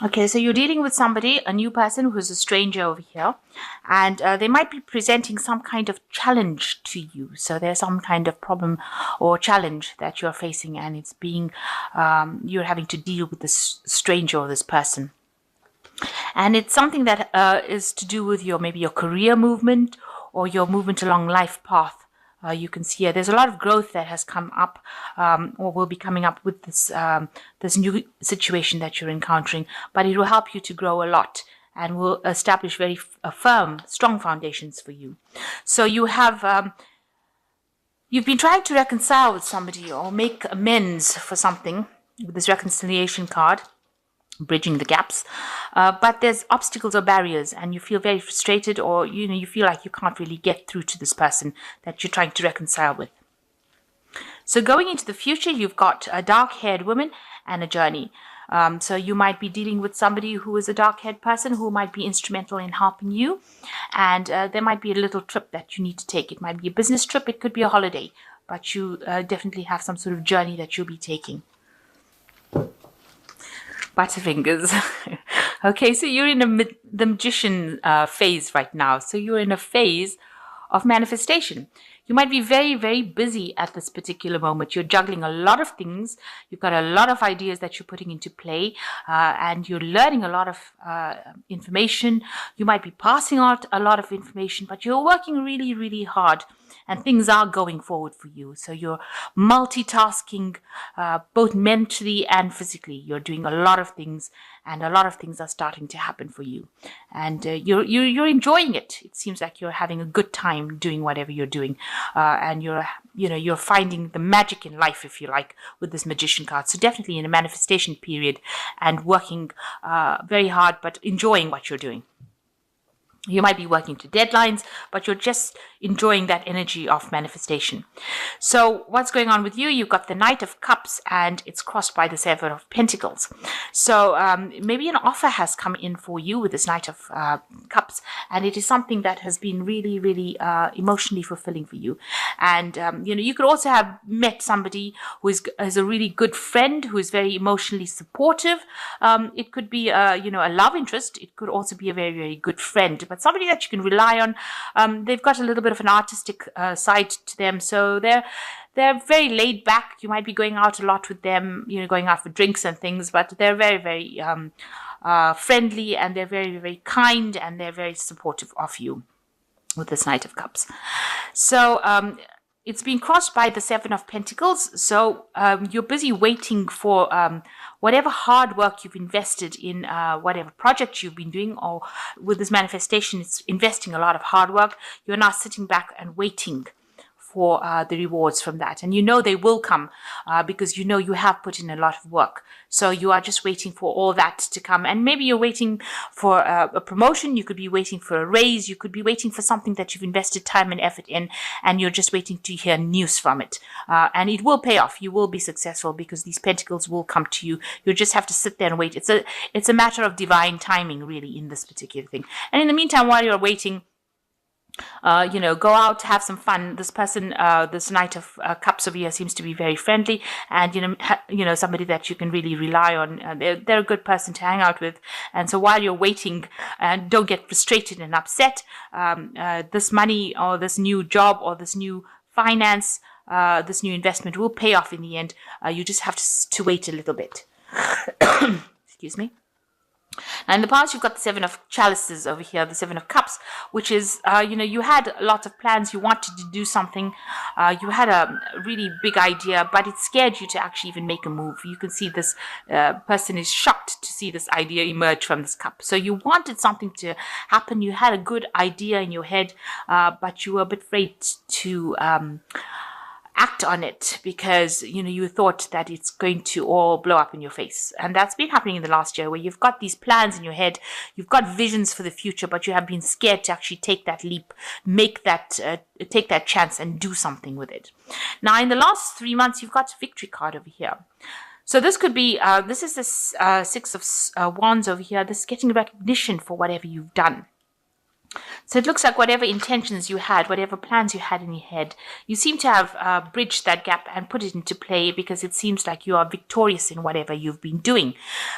Okay, so you're dealing with somebody, a new person who's a stranger over here, and they might be presenting some kind of challenge to you. So there's some kind of problem or challenge that you're facing, and it's being, you're having to deal with this stranger or this person. And it's something that is to do with your maybe your career movement or your movement along life path. You can see here there's a lot of growth that has come up or will be coming up with this new situation that you're encountering, but it will help you to grow a lot and will establish very firm, strong foundations for you. So you have you've been trying to reconcile with somebody or make amends for something with this reconciliation card, bridging the gaps, but there's obstacles or barriers and you feel very frustrated, or you feel like you can't really get through to this person that you're trying to reconcile with. So going into the future, you've got a dark-haired woman and a journey. So you might be dealing with somebody who is a dark-haired person who might be instrumental in helping you, and there might be a little trip that you need to take. It might be a business trip, it could be a holiday, but you definitely have some sort of journey that you'll be taking. Butterfingers. Okay, so you're in the magician phase right now. So you're in a phase of manifestation. You might be very, very busy at this particular moment. You're juggling a lot of things. You've got a lot of ideas that you're putting into play, and you're learning a lot of information. You might be passing out a lot of information, but you're working really, really hard, and things are going forward for you. So you're multitasking, both mentally and physically. You're doing a lot of things, and a lot of things are starting to happen for you. And you're enjoying it. It seems like you're having a good time doing whatever you're doing, and you're finding the magic in life, if you like, with this magician card. So definitely in a manifestation period and working very hard, but enjoying what you're doing. You might be working to deadlines, but you're just enjoying that energy of manifestation. So what's going on with you? You've got the Knight of Cups and it's crossed by the Seven of Pentacles. So maybe an offer has come in for you with this Knight of Cups, and it is something that has been really, really emotionally fulfilling for you. And you could also have met somebody who is a really good friend, who is very emotionally supportive. It could be a love interest. It could also be a very, very good friend, but somebody that you can rely on. They've got a little bit of an artistic side to them, so they're very laid back. You might be going out a lot with them, going out for drinks and things, but they're very, very friendly, and they're very, very kind, and they're very supportive of you with this Knight of Cups. So it's been crossed by the Seven of Pentacles. So you're busy waiting for whatever hard work you've invested in whatever project you've been doing, or with this manifestation, it's investing a lot of hard work. You're now sitting back and waiting for the rewards from that. And they will come because you have put in a lot of work. So you are just waiting for all that to come. And maybe you're waiting for a promotion. You could be waiting for a raise. You could be waiting for something that you've invested time and effort in, and you're just waiting to hear news from it. And it will pay off. You will be successful because these pentacles will come to you. You just have to sit there and wait. It's a matter of divine timing, really, in this particular thing. And in the meantime, while you're waiting, go out, have some fun. This person, this Knight of Cups over here, seems to be very friendly, and somebody that you can really rely on. They're a good person to hang out with. And so while you're waiting, don't get frustrated and upset. This money or this new job or this new finance, this new investment will pay off in the end. You just have to wait a little bit. Excuse me. Now, in the past, you've got the Seven of Chalices over here, the Seven of Cups, which is, you had lots of plans. You wanted to do something. You had a really big idea, but it scared you to actually even make a move. You can see this person is shocked to see this idea emerge from this cup. So you wanted something to happen. You had a good idea in your head, but you were a bit afraid to act on it because you thought that it's going to all blow up in your face. And that's been happening in the last year, where you've got these plans in your head, you've got visions for the future, but you have been scared to actually take that leap, take that chance and do something with it. Now, in the last 3 months, you've got a victory card over here. So this could be, this is the Six of Wands over here. This is getting recognition for whatever you've done. So it looks like whatever intentions you had, whatever plans you had in your head, you seem to have bridged that gap and put it into play, because it seems like you are victorious in whatever you've been doing.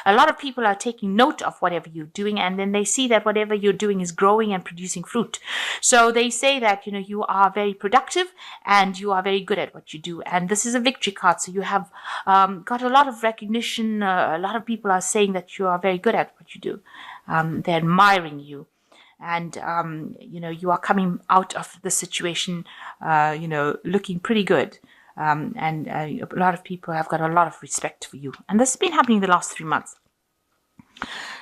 A lot of people are taking note of whatever you're doing, and then they see that whatever you're doing is growing and producing fruit. So they say that, you are very productive and you are very good at what you do. And this is a victory card. So you have got a lot of recognition. A lot of people are saying that you are very good at what you do. They're admiring you. And, you are coming out of the situation, looking pretty good. And a lot of people have got a lot of respect for you. And this has been happening the last 3 months.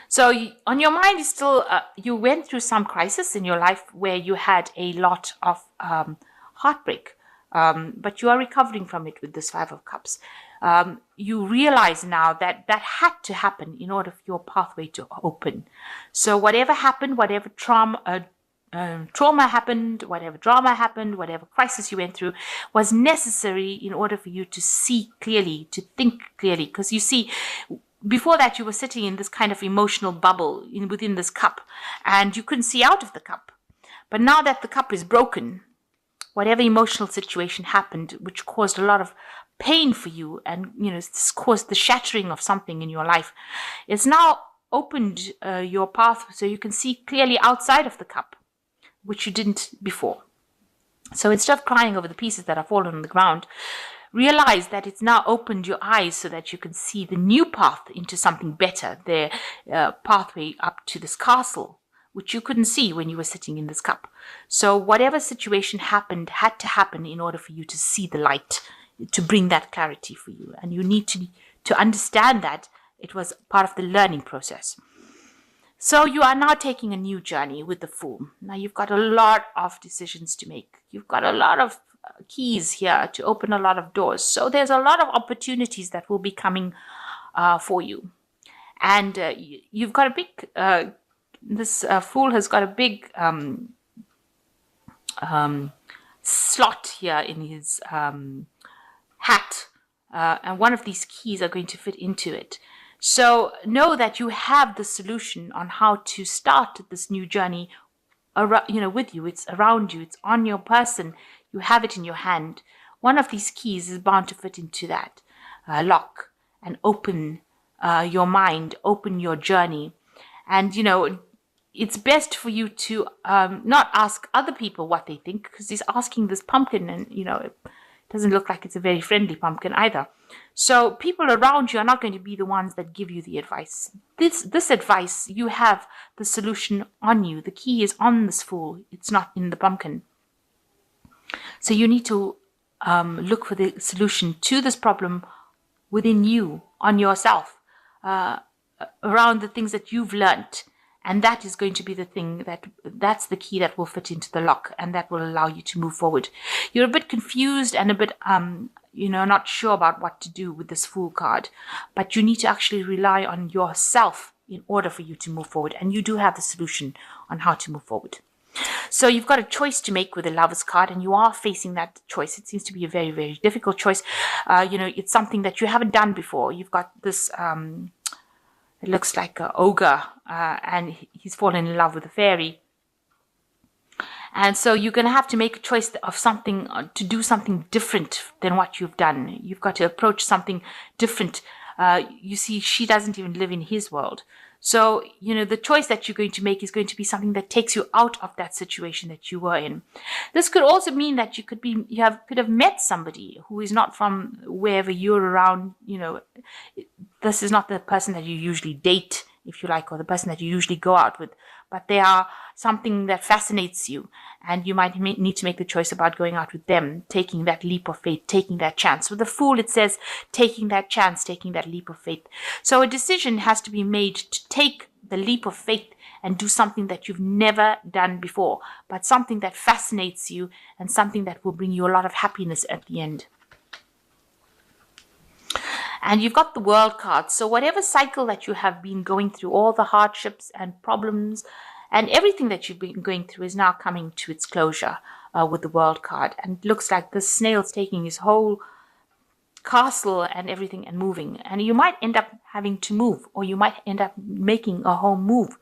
So on your mind is still, you went through some crisis in your life where you had a lot of heartbreak. But you are recovering from it with this 5 of Cups. You realize now that that had to happen in order for your pathway to open. So whatever happened, whatever trauma happened, whatever drama happened, whatever crisis you went through, was necessary in order for you to see clearly, to think clearly. Because you see, before that you were sitting in this kind of emotional bubble within this cup, and you couldn't see out of the cup. But now that the cup is broken, whatever emotional situation happened, which caused a lot of pain for you, and this caused the shattering of something in your life, it's now opened your path so you can see clearly outside of the cup, which you didn't before. So instead of crying over the pieces that are fallen on the ground, realize that it's now opened your eyes so that you can see the new path into something better, the pathway up to this castle, which you couldn't see when you were sitting in this cup. So whatever situation happened had to happen in order for you to see the light, to bring that clarity for you. And you need to understand that it was part of the learning process. So you are now taking a new journey with the Fool. Now you've got a lot of decisions to make. You've got a lot of keys here to open a lot of doors. So there's a lot of opportunities that will be coming for you. And you've got a big... this Fool has got a big slot here in his hat, and one of these keys are going to fit into it. So know that you have the solution on how to start this new journey with you. It's around you. It's on your person. You have it in your hand. One of these keys is bound to fit into that lock and open your mind, open your journey. And, it's best for you to not ask other people what they think, because he's asking this pumpkin, and, it doesn't look like it's a very friendly pumpkin either. So people around you are not going to be the ones that give you the advice. This advice, you have the solution on you. The key is on this Fool. It's not in the pumpkin. So you need to look for the solution to this problem within you, on yourself, around the things that you've learnt. And that is going to be the thing that's the key that will fit into the lock, and that will allow you to move forward. You're a bit confused and a bit, not sure about what to do with this Fool card, but you need to actually rely on yourself in order for you to move forward. And you do have the solution on how to move forward. So you've got a choice to make with the Lover's card, and you are facing that choice. It seems to be a very, very difficult choice. It's something that you haven't done before. You've got this... it looks like an ogre, and he's fallen in love with a fairy. And so you're going to have to make a choice of something, to do something different than what you've done. You've got to approach something different. You see, she doesn't even live in his world. So, the choice that you're going to make is going to be something that takes you out of that situation that you were in. This could also mean that you could have met somebody who is not from wherever you're around. This is not the person that you usually date, if you like, or the person that you usually go out with, but they are something that fascinates you, and you might need to make the choice about going out with them, taking that leap of faith, taking that chance. With the Fool, it says taking that chance, taking that leap of faith. So a decision has to be made to take the leap of faith and do something that you've never done before, but something that fascinates you and something that will bring you a lot of happiness at the end. And you've got the World card. So whatever cycle that you have been going through, all the hardships and problems and everything that you've been going through is now coming to its closure with the World card. And it looks like the snail's taking his whole castle and everything and moving. And you might end up having to move, or you might end up making a home move.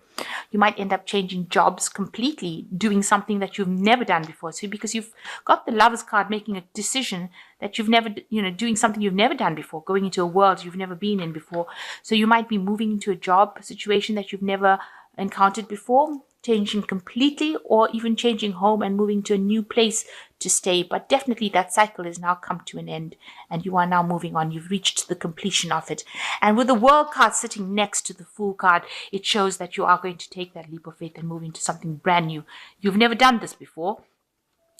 You might end up changing jobs completely, doing something that you've never done before. So because you've got the Lovers card, making a decision that you've never, doing something you've never done before, going into a world you've never been in before. So you might be moving into a job situation that you've never encountered before, changing completely, or even changing home and moving to a new place to stay. But definitely that cycle has now come to an end, and you are now moving on. You've reached the completion of it. And with the World card sitting next to the Fool card, it shows that you are going to take that leap of faith and move into something brand new. You've never done this before.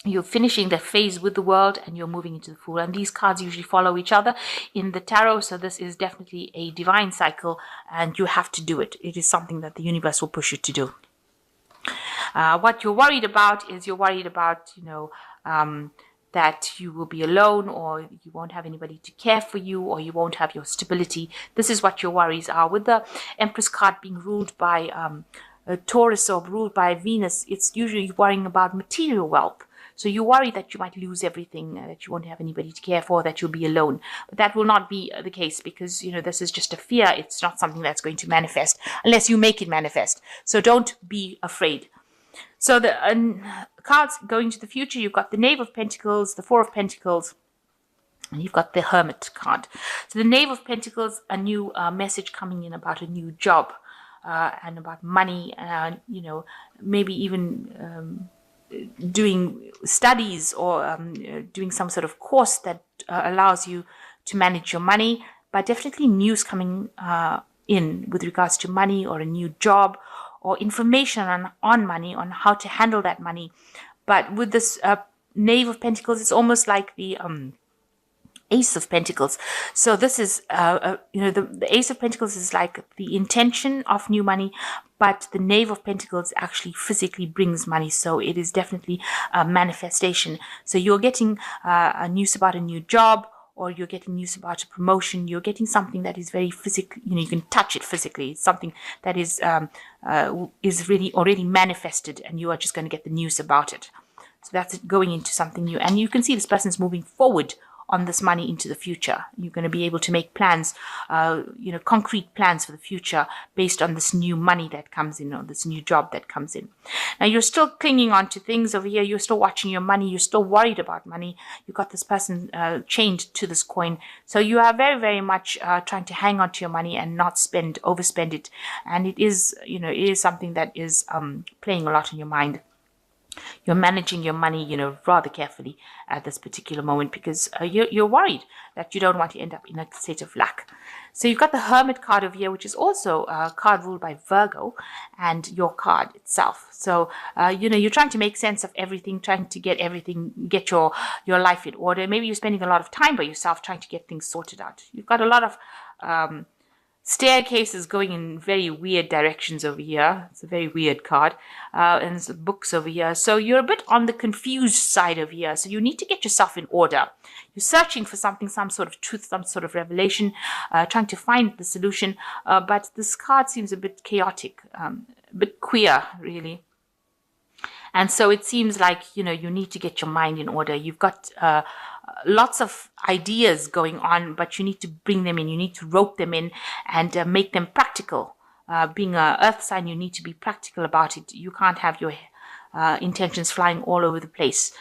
You're finishing the phase with the World and you're moving into the Fool. And these cards usually follow each other in the tarot. So this is definitely a divine cycle, and you have to do it. It is something that the universe will push you to do. What you're worried about is that you will be alone, or you won't have anybody to care for you, or you won't have your stability. This is what your worries are. With the Empress card being ruled by Taurus or ruled by Venus, it's usually worrying about material wealth. So you worry that you might lose everything, that you won't have anybody to care for, that you'll be alone. But that will not be the case, because, this is just a fear. It's not something that's going to manifest unless you make it manifest. So don't be afraid. So the cards going to the future, you've got the Knave of Pentacles, the Four of Pentacles, and you've got the Hermit card. So the Knave of Pentacles, a new message coming in about a new job and about money, maybe even doing studies or doing some sort of course that allows you to manage your money. But definitely news coming in with regards to money, or a new job, or information on money, on how to handle that money. But with this Knave of Pentacles, it's almost like the Ace of Pentacles. So this is, the Ace of Pentacles is like the intention of new money, but the Knave of Pentacles actually physically brings money. So it is definitely a manifestation. So you're getting news about a new job, or you're getting news about a promotion. You're getting something that is very physical. You can touch it physically. It's something that is really already manifested, and you are just going to get the news about it. So that's going into something new. And you can see this person's moving forward on this money into the future. You're going to be able to make plans, concrete plans for the future based on this new money that comes in, or this new job that comes in. Now you're still clinging on to things over here. You're still watching your money. You're still worried about money. You've got this person chained to this coin. So you are very, very much trying to hang on to your money and not overspend it. And it is something that is playing a lot in your mind. You're managing your money, rather carefully at this particular moment, because you're worried that you don't want to end up in a state of lack. So you've got the Hermit card over here, which is also a card ruled by Virgo, and your card itself. So, you're trying to make sense of everything, trying to get your life in order. Maybe you're spending a lot of time by yourself trying to get things sorted out. You've got a lot of staircases going in very weird directions over here. It's a very weird card. And there's books over here. So you're a bit on the confused side over here. So you need to get yourself in order. You're searching for something, some sort of truth, some sort of revelation, trying to find the solution. But this card seems a bit chaotic, a bit queer, really. And so it seems like, you need to get your mind in order. You've got lots of ideas going on, but you need to bring them in. You need to rope them in and make them practical. Being an earth sign, you need to be practical about it. You can't have your intentions flying all over the place.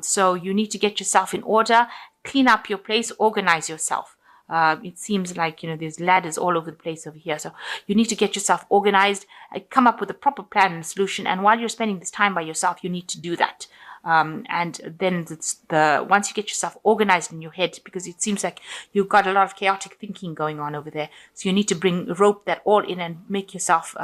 So you need to get yourself in order, clean up your place, organize yourself. It seems like, there's ladders all over the place over here. So you need to get yourself organized, come up with a proper plan and solution. And while you're spending this time by yourself, you need to do that. And then once you get yourself organized in your head, because it seems like you've got a lot of chaotic thinking going on over there. So you need to rope that all in and make yourself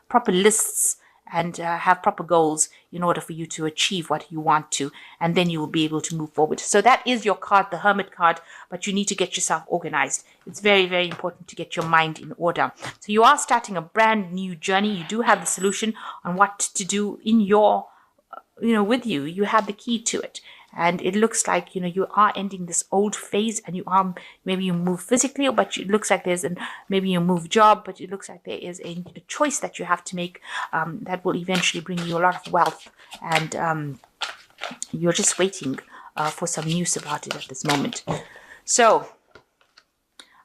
proper lists and have proper goals in order for you to achieve what you want to, and then you will be able to move forward. So that is your card, the Hermit card, but you need to get yourself organized. It's very, very important to get your mind in order. So you are starting a brand new journey. You do have the solution on what to do in your, with you. You have the key to it. And it looks like, you are ending this old phase, and maybe you move physically, but it looks like maybe you move job, but it looks like there is a choice that you have to make that will eventually bring you a lot of wealth. And you're just waiting for some news about it at this moment. So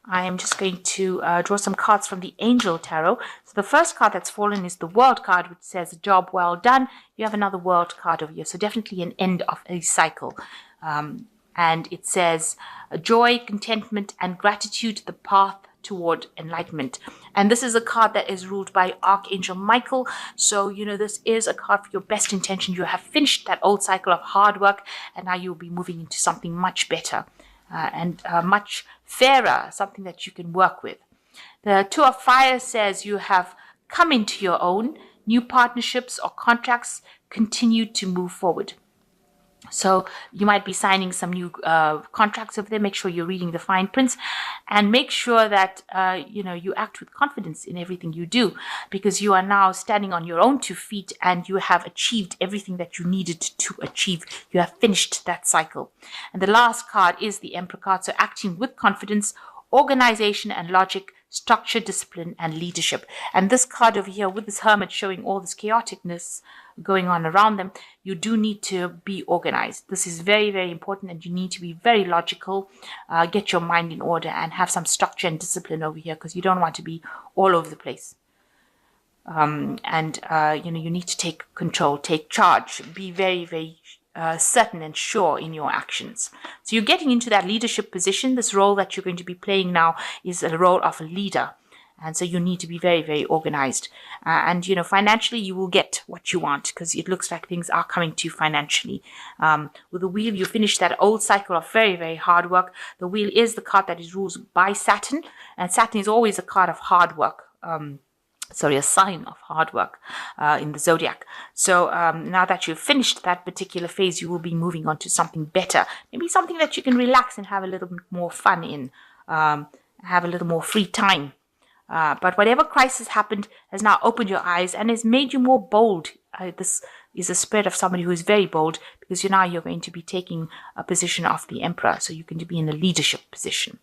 I am just going to draw some cards from the Angel Tarot. So the first card that's fallen is the World card, which says job well done. You have another World card over here, so definitely an end of a cycle. And it says joy, contentment, and gratitude, the path toward enlightenment. And this is a card that is ruled by Archangel Michael. So, this is a card for your best intention. You have finished that old cycle of hard work, and now you'll be moving into something much better. And much fairer, something that you can work with. The Two of Fire says you have come into your own. New partnerships or contracts continue to move forward. So you might be signing some new contracts over there. Make sure you're reading the fine prints, and make sure that you act with confidence in everything you do, because you are now standing on your own 2 feet and you have achieved everything that you needed to achieve. You have finished that cycle. And the last card is the Emperor card. So acting with confidence, organization and logic, structure, discipline, and leadership. And this card over here with this Hermit showing all this chaoticness going on around them, you do need to be organized. This is very, very important, and you need to be very logical, get your mind in order, and have some structure and discipline over here, because you don't want to be all over the place. You need to take control, take charge, be very, very certain and sure in your actions. So you're getting into that leadership position. This role that you're going to be playing now is a role of a leader. And so you need to be very, very organized. Financially, you will get what you want, because it looks like things are coming to you financially. With the Wheel, you finish that old cycle of very, very hard work. The Wheel is the card that is ruled by Saturn. And Saturn is always a card of hard work. A sign of hard work in the zodiac. So now that you've finished that particular phase, you will be moving on to something better. Maybe something that you can relax and have a little bit more fun in, have a little more free time. But whatever crisis happened has now opened your eyes and has made you more bold. This is a spirit of somebody who is very bold, because you're going to be taking a position of the Emperor, so you can be in a leadership position.